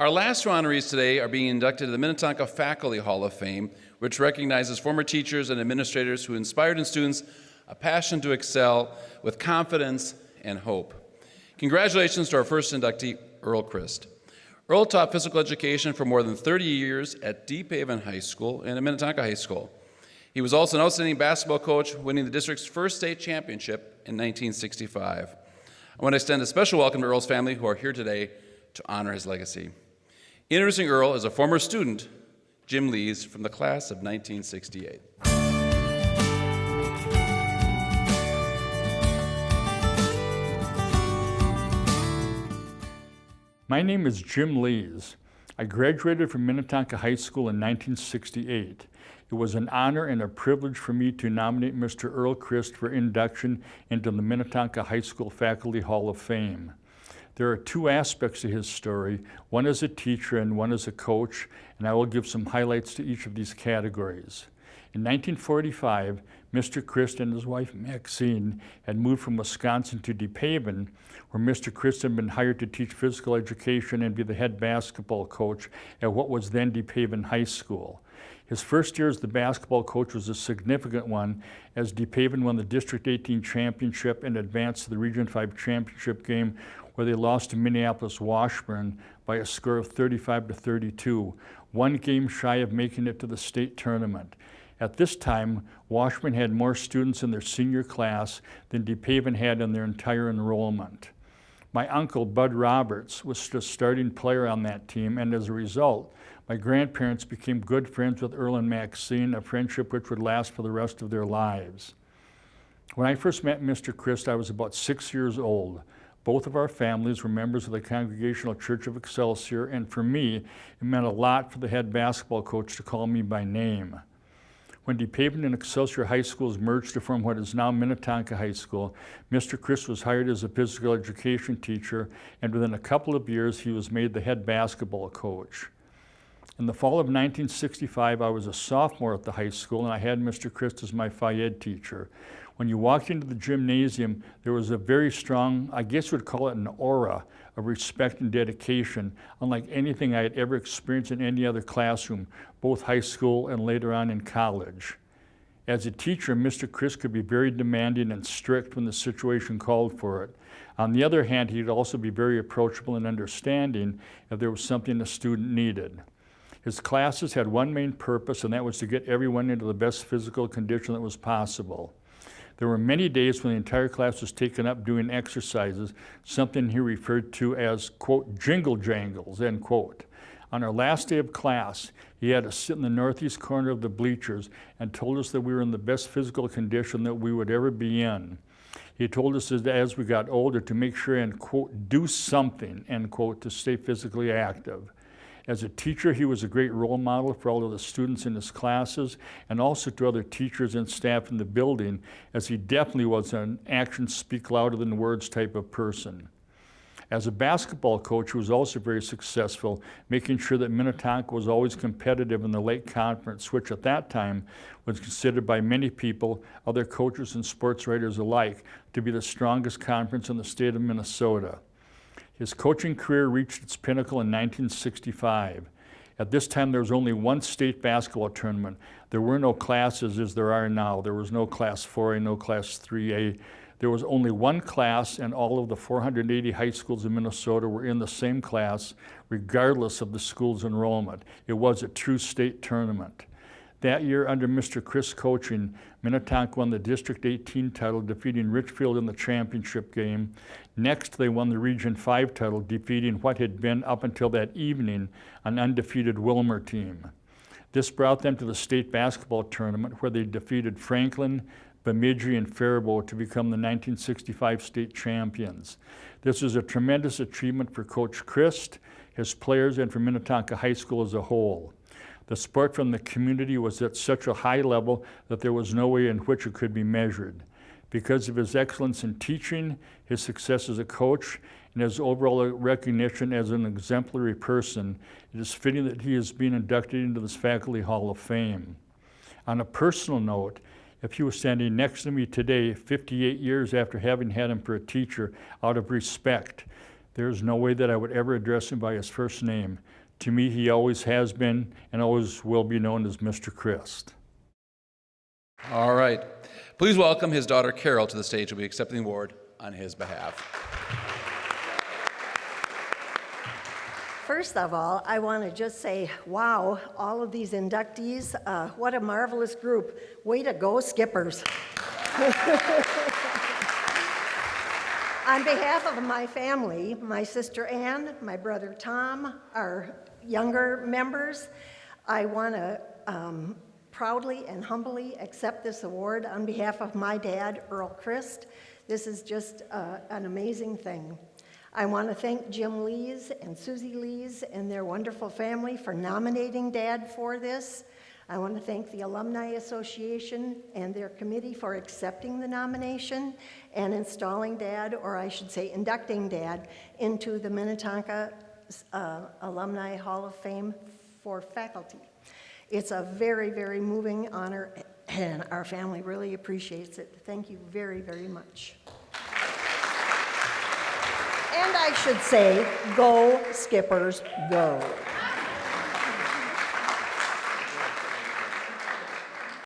Our last two honorees today are being inducted to the Minnetonka Faculty Hall of Fame, which recognizes former teachers and administrators who inspired in students a passion to excel with confidence and hope. Congratulations to our first inductee, Earl Christ. Earl taught physical education for more than 30 years at Deephaven High School and at Minnetonka High School. He was also an outstanding basketball coach, winning the district's first state championship in 1965. I want to extend a special welcome to Earl's family who are here today to honor his legacy. Introducing Earl is a former student, Jim Lees, from the class of 1968. My name is Jim Lees. I graduated from Minnetonka High School in 1968. It was an honor and a privilege for me to nominate Mr. Earl Christ for induction into the Minnetonka High School Faculty Hall of Fame. There are two aspects to his story, one as a teacher and one as a coach, and I will give some highlights to each of these categories. In 1945, Mr. Christ and his wife Maxine had moved from Wisconsin to Deephaven, where Mr. Christ had been hired to teach physical education and be the head basketball coach at what was then Deephaven High School. His first year as the basketball coach was a significant one, as Deephaven won the District 18 championship and advanced to the Region 5 championship game, where they lost to Minneapolis Washburn by a score of 35-32, one game shy of making it to the state tournament. At this time, Washburn had more students in their senior class than Deephaven had in their entire enrollment. My uncle, Bud Roberts, was the starting player on that team, and as a result, my grandparents became good friends with Earl and Maxine, a friendship which would last for the rest of their lives. When I first met Mr. Christ, I was about 6 years old. Both of our families were members of the Congregational Church of Excelsior, and for me, it meant a lot for the head basketball coach to call me by name. When Deephaven and Excelsior High Schools merged to form what is now Minnetonka High School, Mr. Christ was hired as a physical education teacher, and within a couple of years, he was made the head basketball coach. In the fall of 1965, I was a sophomore at the high school, and I had Mr. Christ as my Phi Ed teacher. When you walked into the gymnasium, there was a very strong, I guess you would call it an aura of respect and dedication, unlike anything I had ever experienced in any other classroom, both high school and later on in college. As a teacher, Mr. Christ could be very demanding and strict when the situation called for it. On the other hand, he'd also be very approachable and understanding if there was something a student needed. His classes had one main purpose, and that was to get everyone into the best physical condition that was possible. There were many days when the entire class was taken up doing exercises, something he referred to as, quote, jingle jangles, end quote. On our last day of class, he had us sit in the northeast corner of the bleachers and told us that we were in the best physical condition that we would ever be in. He told us that as we got older to make sure and, quote, do something, end quote, to stay physically active. As a teacher, he was a great role model for all of the students in his classes and also to other teachers and staff in the building, as he definitely was an actions speak louder than words type of person. As a basketball coach, he was also very successful, making sure that Minnetonka was always competitive in the Lake Conference, which at that time was considered by many people, other coaches and sports writers alike, to be the strongest conference in the state of Minnesota. His coaching career reached its pinnacle in 1965. At this time, there was only one state basketball tournament. There were no classes as there are now. There was no Class 4A, no Class 3A. There was only one class, and all of the 480 high schools in Minnesota were in the same class, regardless of the school's enrollment. It was a true state tournament. That year, under Mr. Christ's coaching, Minnetonka won the District 18 title, defeating Richfield in the championship game. Next, they won the Region 5 title, defeating what had been, up until that evening, an undefeated Wilmer team. This brought them to the state basketball tournament, where they defeated Franklin, Bemidji, and Faribault to become the 1965 state champions. This was a tremendous achievement for Coach Christ, his players, and for Minnetonka High School as a whole. The support from the community was at such a high level that there was no way in which it could be measured. Because of his excellence in teaching, his success as a coach, and his overall recognition as an exemplary person, it is fitting that he is being inducted into this Faculty Hall of Fame. On a personal note, if he was standing next to me today, 58 years after having had him for a teacher, out of respect, There's no way that I would ever address him by his first name. To me, he always has been and always will be known as Mr. Christ. All right. Please welcome his daughter Carol to the stage. We'll be accepting the award on his behalf. First of all, I want to just say, wow, all of these inductees, what a marvelous group. Way to go, Skippers. On behalf of my family, my sister Ann, my brother Tom, our younger members, I want to proudly and humbly accept this award on behalf of my dad, Earl Christ. This is just an amazing thing. I want to thank Jim Lees and Susie Lees and their wonderful family for nominating Dad for this. I want to thank the Alumni Association and their committee for accepting the nomination and installing Dad, or I should say inducting Dad, into the Minnetonka Alumni Hall of Fame for faculty. It's a very, very moving honor, and our family really appreciates it. Thank you very, very much. And I should say, go, Skippers, go.